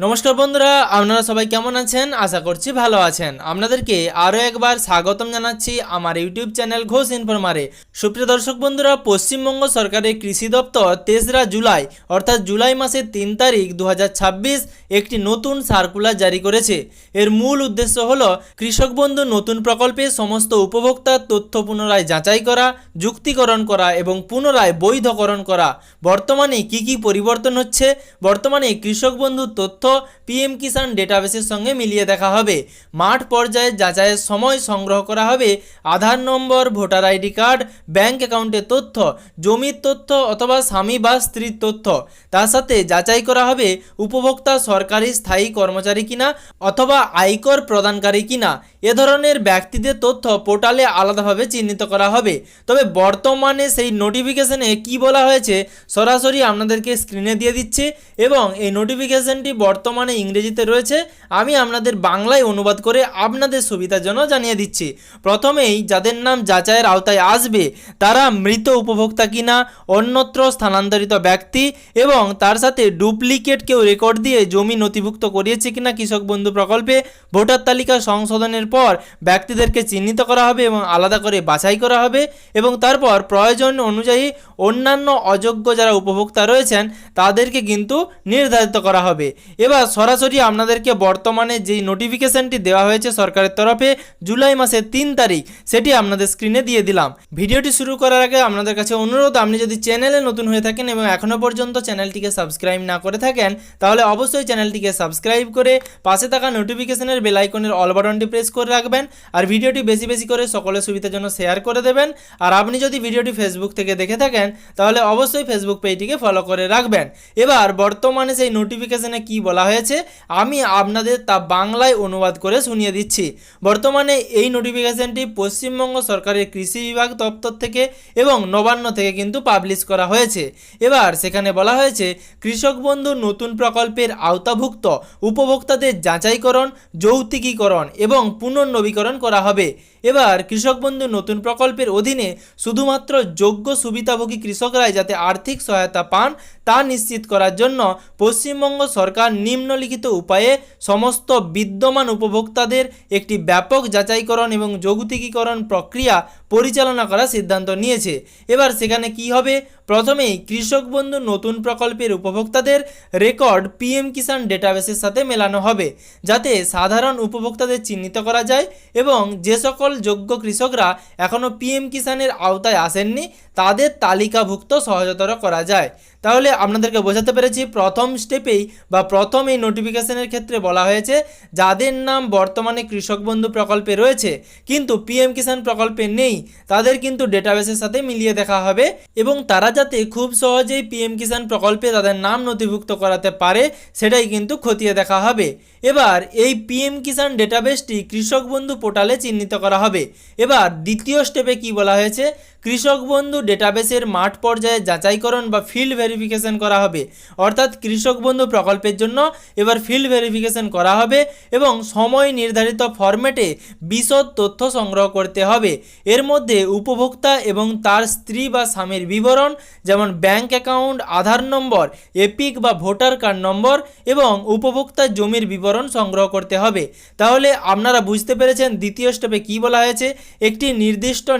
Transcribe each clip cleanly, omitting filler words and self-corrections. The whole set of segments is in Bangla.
নমস্কার বন্ধুরা, আপনারা সবাই কেমন আছেন? আশা করছি ভালো আছেন। আপনাদেরকে আরও একবার স্বাগতম জানাচ্ছি আমার ইউটিউব চ্যানেল ঘোষ ইনফরমারে। সুপ্রিয় দর্শক বন্ধুরা, পশ্চিমবঙ্গ সরকারের কৃষি দপ্তর 3রা জুলাই অর্থাৎ জুলাই মাসের 3 তারিখ 2026 একটি নতুন সার্কুলার জারি করেছে। এর মূল উদ্দেশ্য হলো কৃষক বন্ধু নতুন প্রকল্পে সমস্ত উপভোক্তার তথ্য পুনরায় যাচাই করা, যুক্তিকরণ করা এবং পুনরায় বৈধকরণ করা। বর্তমানে কি পরিবর্তন হচ্ছে? বর্তমানে কৃষক বন্ধুর তথ্য পিএম কিষাণ ডেটাবেসের সঙ্গে মিলিয়ে দেখা হবে। মাঠ পর্যায়ে যাচাইয়ের সময় সংগ্রহ করা হবে আধার নম্বর, ভোটার আইডি কার্ড, ব্যাংক অ্যাকাউন্টের তথ্য, জমির তথ্য অথবা স্বামী বা স্ত্রীর তথ্য। তার সাথে যাচাই করা হবে উপভোক্তা সরকারি স্থায়ী কর্মচারী কিনা অথবা আয়কর প্রদানকারী কিনা। এ ধরনের ব্যক্তিদের তথ্য পোর্টালে আলাদাভাবে চিহ্নিত করা হবে। তবে বর্তমানে সেই নোটিফিকেশনে কি বলা হয়েছে সরাসরি আপনাদেরকে স্ক্রিনে দিয়ে দিচ্ছি এবং এই নোটিফিকেশনটি বর্তমানে ইংরেজিতে রয়েছে। আমি আপনাদের বাংলায় অনুবাদ করে আপনাদের সুবিধার জন্য জানিয়ে দিচ্ছি। প্রথমেই যাদের নাম যাচাইয়ের আওতায় আসবে তারা মৃত উপভোক্তা কিনা, অন্যত্র স্থানান্তরিত ব্যক্তি এবং তার সাথে ডুপ্লিকেট কেউ রেকর্ড দিয়ে জমি নথিভুক্ত করিয়েছে কিনা কৃষক বন্ধু প্রকল্পে। ভোটার তালিকা সংশোধনের পর ব্যক্তিদেরকে চিহ্নিত করা হবে এবং আলাদা করে বাছাই করা হবে এবং তারপর প্রয়োজন অনুযায়ী অন্যান্য অযোগ্য যারা উপভোক্তা রয়েছেন তাদেরকে কিন্তু নির্ধারিত করা হবে। এবার সরাসরি আপনাদেরকে বর্তমানে যেই নোটিফিকেশনটি দেওয়া হয়েছে সরকারের তরফে জুলাই মাসের 3 তারিখ সেটি আপনাদের স্ক্রিনে দিয়ে দিলাম। ভিডিওটি শুরু করার আগে আপনাদের কাছে অনুরোধ, আপনি যদি চ্যানেলে নতুন হয়ে থাকেন এবং এখনও পর্যন্ত চ্যানেলটিকে সাবস্ক্রাইব না করে থাকেন তাহলে অবশ্যই চ্যানেলটিকে সাবস্ক্রাইব করে পাশে থাকা নোটিফিকেশনের বেল আইকনের অল বাটনটি প্রেস করে রাখবেন আর ভিডিওটি বেশি বেশি করে সকলের সুবিধার জন্য শেয়ার করে দেবেন। আর আপনি যদি ভিডিওটি ফেসবুক থেকে দেখে থাকেন তাহলে অবশ্যই ফেসবুক পেজটিকে ফলো করে রাখবেন। এবার বর্তমানে সেই নোটিফিকেশনে কি বলা হয়েছে আমি আপনাদের তা বাংলায় অনুবাদ করে শুনিয়ে দিচ্ছি। বর্তমানে এই নোটিফিকেশনটি পশ্চিমবঙ্গ সরকারের কৃষি বিভাগ দপ্তর থেকে এবং নবান্ন থেকে কিন্তু পাবলিশ করা হয়েছে। এবার সেখানে বলা হয়েছে কৃষক বন্ধু নতুন প্রকল্পের আওতাভুক্ত উপভোক্তাদের যাচাইকরণ, যৌক্তিকীকরণ এবং পুনর্নবীকরণ করা হবে। এবার কৃষক বন্ধু নতুন প্রকল্পের অধীনে শুধুমাত্র যোগ্য সুবিধাভোগী কৃষকরাই যাতে আর্থিক সহায়তা পান তা নিশ্চিত করার জন্য পশ্চিমবঙ্গ সরকার নিম্নলিখিত উপায়ে সমস্ত বিদ্যমান উপভোক্তাদের একটি ব্যাপক যাচাইকরণ এবং যৌক্তিকীকরণ প্রক্রিয়া পরিচালনা করার সিদ্ধান্ত নিয়েছে। এবার সেখানে কি হবে? প্রথমেই কৃষক বন্ধু নতুন প্রকল্পের উপভোক্তাদের রেকর্ড পিএম কিষাণ ডেটাবেসের সাথে মেলানো হবে যাতে সাধারণ উপভোক্তাদের চিহ্নিত করা যায় এবং যে সকল যোগ্য কৃষকরা এখনও পিএম কিষাণের আওতায় আসেননি তাদের তালিকাভুক্ত সহজতর করা যায়। তাহলে আপনাদেরকে বোঝাতে পেরেছি প্রথম স্টেপেই বা প্রথম এই নোটিফিকেশনের ক্ষেত্রে বলা হয়েছে যাদের নাম বর্তমানে কৃষক বন্ধু প্রকল্পে রয়েছে কিন্তু পিএম কিষাণ প্রকল্পে নেই তাদের কিন্তু ডেটাবেসের সাথে মিলিয়ে দেখা হবে এবং তারা যাতে খুব সহজেই পিএম কিষাণ প্রকল্পে তাদের নাম নথিভুক্ত করাতে পারে সেটাই কিন্তু খতিয়ে দেখা হবে। এবার এই পিএম কিষাণ ডেটাবেসটি কৃষক বন্ধু পোর্টালে চিহ্নিত করা হবে। এবার দ্বিতীয় স্টেপে কি বলা হয়েছে কৃষক বন্ধু ডেটাবেসের মাঠ পর্যায়ে যাচাইকরণ বা ফিল্ড ভেরিফিকেশন করা হবে। অর্থাৎ কৃষক বন্ধু প্রকল্পের জন্য এবার ফিল্ড ভেরিফিকেশন করা হবে এবং সময় নির্ধারিত ফরম্যাটে বিশদ তথ্য সংগ্রহ করতে হবে। এর মধ্যে উপভোক্তা এবং তার স্ত্রী বা স্বামীর বিবরণ যেমন ব্যাংক অ্যাকাউন্ট, আধার নম্বর, এপিক বা ভোটার কার্ড নম্বর এবং উপভোক্তার জমির বিবরণ সংগ্রহ করতে হবে। তাহলে আপনারা বুঝতে পেরেছেন দ্বিতীয় স্টেপে কি বলা হয়েছে। একটি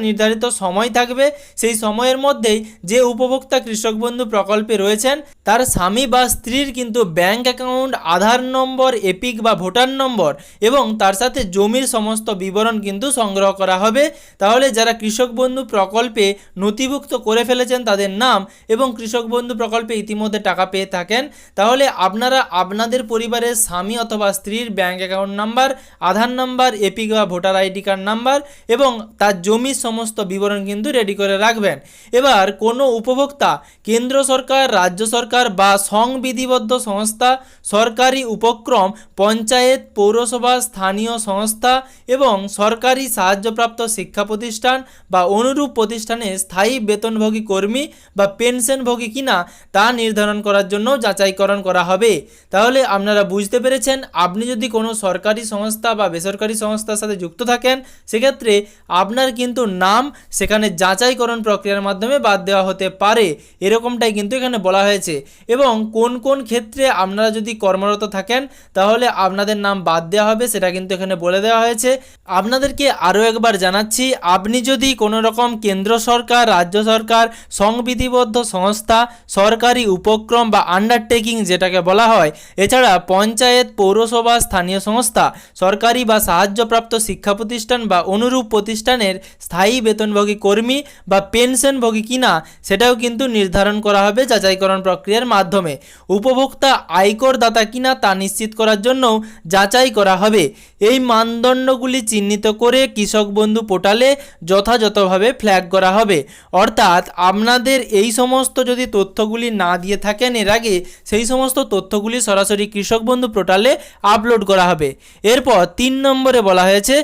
নির্ধারিত সময় থাকবে, সেই সময়ের মধ্যেই যে উপভোক্তা কৃষক বন্ধু প্রকল্পে রয়েছেন তার স্বামী বা স্ত্রীর কিন্তু ব্যাংক অ্যাকাউন্ট, আধার নম্বর, এপিক বা ভোটার নম্বর এবং তার সাথে জমির সমস্ত বিবরণ কিন্তু সংগ্রহ করা হবে। তাহলে যারা কৃষক বন্ধু প্রকল্পে নথিভুক্ত করে ফেলেছেন তাদের নাম এবং কৃষক বন্ধু প্রকল্পে ইতিমধ্যে টাকা পেয়ে থাকেন তাহলে আপনারা আপনাদের পরিবারের স্বামী অথবা স্ত্রীর ব্যাংক অ্যাকাউন্ট নাম্বার, আধার নাম্বার, এপিক বা ভোটার আইডি কার্ড নাম্বার এবং তার জমির সমস্ত বিবরণ কিন্তু রেডি করে রাখবেন। এবার কোনো উপভোক্তা কেন্দ্র সরকার, রাজ্য সরকার বা সংবিধিবদ্ধ সংস্থা, সরকারি উপক্রম, পঞ্চায়েত, পৌরসভা, স্থানীয় সংস্থা এবং সরকারি সাহায্যপ্রাপ্ত শিক্ষা প্রতিষ্ঠান বা অনুরূপ প্রতিষ্ঠানে স্থায়ী বেতনভোগী কর্মী বা পেনশনভোগী কিনা তা নির্ধারণ করার জন্য যাচাইকরণ করা হবে। তাহলে আপনারা বুঝতে পেরেছেন আপনি যদি কোনো সরকারি সংস্থা বা বেসরকারি সংস্থার সাথে যুক্ত থাকেন সেক্ষেত্রে আপনার কিন্তু নাম সেখানে যাচাইকরণ প্রক্রিয়ার মাধ্যমে বাদ দেওয়া হতে পারে, এরকমটাই কিন্তু এখানে বলা হয়েছে। এবং কোন কোন ক্ষেত্রে আপনারা যদি কর্মরত থাকেন তাহলে আপনাদের নাম বাদ দেওয়া হবে সেটা কিন্তু এখানে বলে দেওয়া হয়েছে। আপনাদেরকে আরও একবার জানাচ্ছি, আপনি যদি কোনো রকম কেন্দ্র সরকার, রাজ্য সরকার, সংবিধিবদ্ধ সংস্থা, সরকারি উপক্রম বা আন্ডারটেকিং যেটাকে বলা হয়, এছাড়া পঞ্চায়েত, পৌরসভা, স্থানীয় সংস্থা, সরকারি বা সাহায্যপ্রাপ্ত শিক্ষা প্রতিষ্ঠান বা অনুরূপ প্রতিষ্ঠানের স্থায়ী বেতনভোগী কর্মী বা পেনশনভোগী কিনা সেটাও কিন্তু নির্ধারণ করা হবে যাচাইকরণ প্রক্রিয়ার মাধ্যমে। উপভোক্তা আয়কর দাতা কিনা তা নিশ্চিত করার জন্যও যাচাই করা হবে। এই মানদণ্ডগুলি চিহ্নিত করে কৃষক বন্ধু পোর্টালে যথাযথভাবে ফ্ল্যাগ করা হবে। অর্থাৎ আপনাদের এই সমস্ত যদি তথ্যগুলি না দিয়ে থাকেন এর আগে, সেই সমস্ত তথ্যগুলি সরাসরি কৃষক বন্ধু পোর্টালে আপলোড করা হবে। এরপর 3 নম্বরে বলা হয়েছে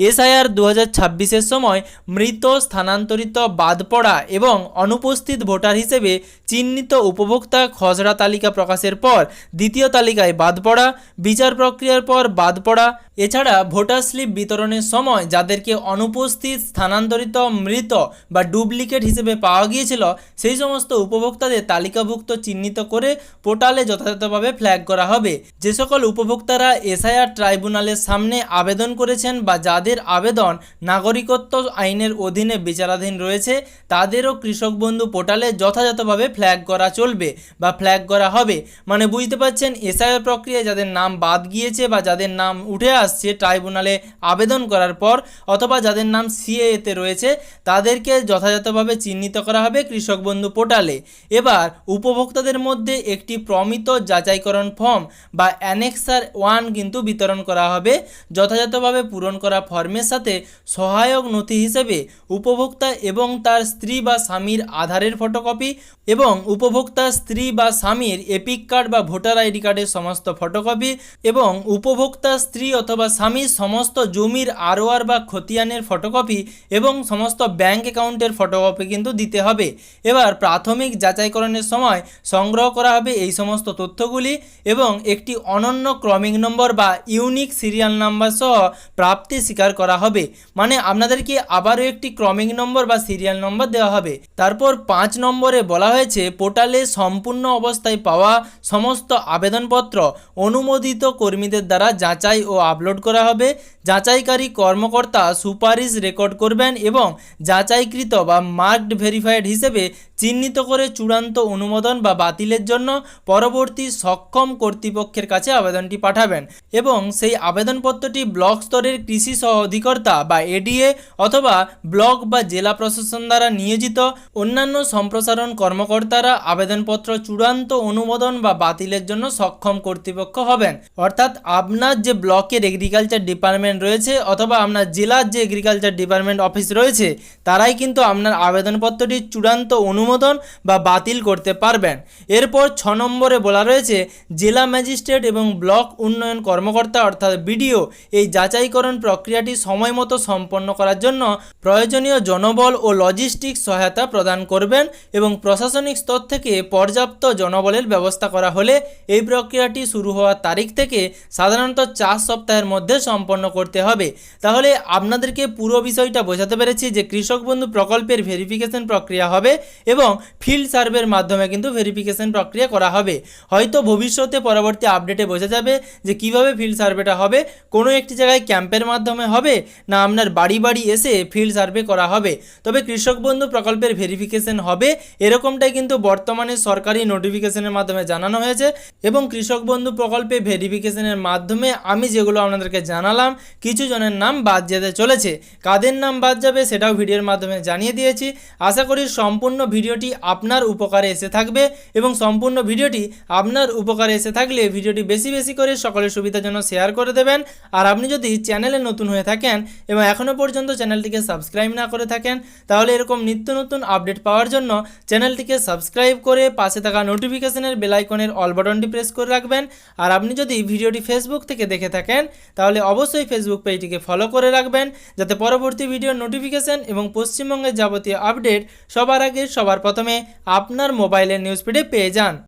এসআইআর 2026-এর সময় মৃত, স্থানান্তরিত, বাদ পড়া এবং অনুপস্থিত ভোটার হিসেবে চিহ্নিত উপভোক্তা খসড়া তালিকা প্রকাশের পর দ্বিতীয় তালিকায় বাদ পড়া, বিচার প্রক্রিয়ার পর বাদ পড়া, এছাড়া ভোটার স্লিপ বিতরণের সময় যাদেরকে অনুপস্থিত, স্থানান্তরিত, মৃত বা ডুপ্লিকেট হিসেবে পাওয়া গিয়েছিল সেই সমস্ত উপভোক্তাদের তালিকাভুক্ত চিহ্নিত করে পোর্টালে যথাযথভাবে ফ্ল্যাগ করা হবে। যে সকল উপভোক্তারা এসআইআর ট্রাইব্যুনালের সামনে আবেদন করেছেন বা যাদের আবেদন নাগরিকত্ব আইনের অধীনে বিচারাধীন রয়েছে তাদেরও কৃষক বন্ধু পোর্টালে যথাযথভাবে ফ্ল্যাগ করা চলবে বা ফ্ল্যাগ করা হবে। মানে বুঝতে পারছেন, এসআইআর প্রক্রিয়ায় যাদের নাম বাদ গিয়েছে বা যাদের নাম উঠে আসছে ট্রাইব্যুনালে আবেদন করার পর, অথবা যাদের নাম সিএএতে রয়েছে তাদেরকে যথাযথভাবে চিহ্নিত করা হবে কৃষক বন্ধু পোর্টালে। এবার উপভোক্তাদের মধ্যে একটি প্রমিত যাচাইকরণ ফর্ম বা অ্যানেক্সার 1 কিন্তু বিতরণ করা হবে। যথাযথভাবে পূরণ করা ফর্মের সাথে সহায়ক নথি হিসেবে উপভোক্তা এবং তার স্ত্রী বা স্বামীর আধারের ফটোকপি এবং উপভোক্তার স্ত্রী বা স্বামীর এপিক কার্ড বা ভোটার আইডি কার্ডের সমস্ত ফটোকপি এবং উপভোক্তার স্ত্রী অথবা স্বামীর সমস্ত জমির আরওআর বা খতিয়ানের ফটোকপি এবং সমস্ত ব্যাংক অ্যাকাউন্টের ফটোকপি কিন্তু দিতে হবে। এবার প্রাথমিক যাচাইকরণের সময় সংগ্রহ করা হবে এই সমস্ত তথ্যগুলি এবং একটি অনন্য ক্রমিক নম্বর বা ইউনিক সিরিয়াল নাম্বার সহ প্রাপ্তি স্বীকার করা হবে। মানে আপনাদেরকে আবারও একটি ক্রমিক নম্বর বা সিরিয়াল নম্বর দেওয়া হবে। তারপর 5 নম্বরে বলা হয়েছে পোর্টালে সম্পূর্ণ অবস্থায় পাওয়া সমস্ত আবেদনপত্র অনুমোদিত কর্মীদের দ্বারা যাচাই ও আপলোড করা হবে। যাচাইকারী কর্মকর্তা সুপারিশ রেকর্ড করবেন এবং যাচাইকৃত বা মার্কড ভেরিফাইড হিসেবে চিহ্নিত করে চূড়ান্ত অনুমোদন বা বাতিলের জন্য পরবর্তী সক্ষম কর্তৃপক্ষের কাছে আবেদনটি পাঠাবেন এবং সেই আবেদনপত্রটি ব্লক স্তরের কৃষি সহ অধিকর্তা বা এডিএ অথবা ব্লক বা জেলা প্রশাসন দ্বারা নিয়োজিত অন্যান্য সম্প্রসারণ কর্মকর্তারা আবেদনপত্র চূড়ান্ত অনুমোদন বা বাতিলের জন্য সক্ষম কর্তৃপক্ষ হবেন। অর্থাৎ আপনার যে ব্লকের এগ্রিকালচার ডিপার্টমেন্ট রয়েছে অথবা আপনার জেলার যে এগ্রিকালচার ডিপার্টমেন্ট অফিস রয়েছে তারাই কিন্তু আপনার আবেদনপত্রটি চূড়ান্ত অনুমোদন বা বাতিল করতে পারবেন। এরপর 6 নম্বরে বলা রয়েছে জেলা ম্যাজিস্ট্রেট এবং ব্লক উন্নয়ন কর্মকর্তা অর্থাৎ বিডিও এই যাচাইকরণ প্রক্রিয়াটি সময়মতো সম্পন্ন করার জন্য প্রয়োজনীয় জনবল ও লজিস্টিক সহায়তা প্রদান করবেন এবং প্রশাসনিক স্তর থেকে পর্যাপ্ত জনবলের ব্যবস্থা করা হলে এই প্রক্রিয়াটি শুরু হওয়ার তারিখ থেকে সাধারণত 4 সপ্তাহের মধ্যে সম্পন্ন করতে হবে। তাহলে আপনাদেরকে পুরো বিষয়টা বোঝাতে পেরেছি যে কৃষক বন্ধু প্রকল্পের ভেরিফিকেশন প্রক্রিয়া হবে এবং ফিল্ড সার্ভের মাধ্যমে কিন্তু ভেরিফিকেশন প্রক্রিয়া করা হবে। হয়তো ভবিষ্যতে পরবর্তী আপডেটে বোঝা যাবে যে কিভাবে ফিল্ড সার্ভেটা হবে, কোনো একটি জায়গায় ক্যাম্পের মাধ্যমে হবে না আপনার বাড়ি বাড়ি এসে ফিল্ড সার্ভে করা হবে। তবে কৃষক বন্ধু প্রকল্পের ভেরিফিকেশন হবে এরকমটাই কিন্তু বর্তমানে সরকারি নোটিফিকেশনের মাধ্যমে জানানো হয়েছে এবং কৃষক বন্ধু প্রকল্পে ভেরিফিকেশনের মাধ্যমে আমি যেগুলো আপনাদেরকে জানালাম কিছু জনের নাম বাদ যেতে চলেছে। কাদের নাম বাদ যাবে সেটাও ভিডিওর মাধ্যমে জানিয়ে দিয়েছি। আশা করি সম্পূর্ণ ভিডিওটি আপনার উপকারে এসে থাকবে এবং সম্পূর্ণ ভিডিওটি আপনার উপকারে এসে থাকলে ভিডিওটি বেশি বেশি করে সকলের সুবিধার জন্য শেয়ার করে দেবেন। আর আপনি যদি চ্যানেলে নতুন হয়ে থাকেন এবং এখনও পর্যন্ত চ্যানেলটিকে সাবস্ক্রাইব না করে থাকেন তাহলে এরকম নিত্য নতুন আপডেট পাওয়ার জন্য চ্যানেলটিকে সাবস্ক্রাইব করে পাশে থাকা নোটিফিকেশনের বেল আইকনের অল বাটনটি প্রেস করে রাখবেন। আর আপনি যদি ভিডিওটি ফেসবুক থেকে দেখে থাকেন তাহলে অবশ্যই ফেসবুক পেজটিকে ফলো করে রাখবেন যাতে পরবর্তী ভিডিওর নোটিফিকেশন এবং পশ্চিমবঙ্গের যাবতীয় আপডেট সবার আগে সবার প্রথমে আপনার মোবাইলের নিউজ ফিডে পেয়ে যান।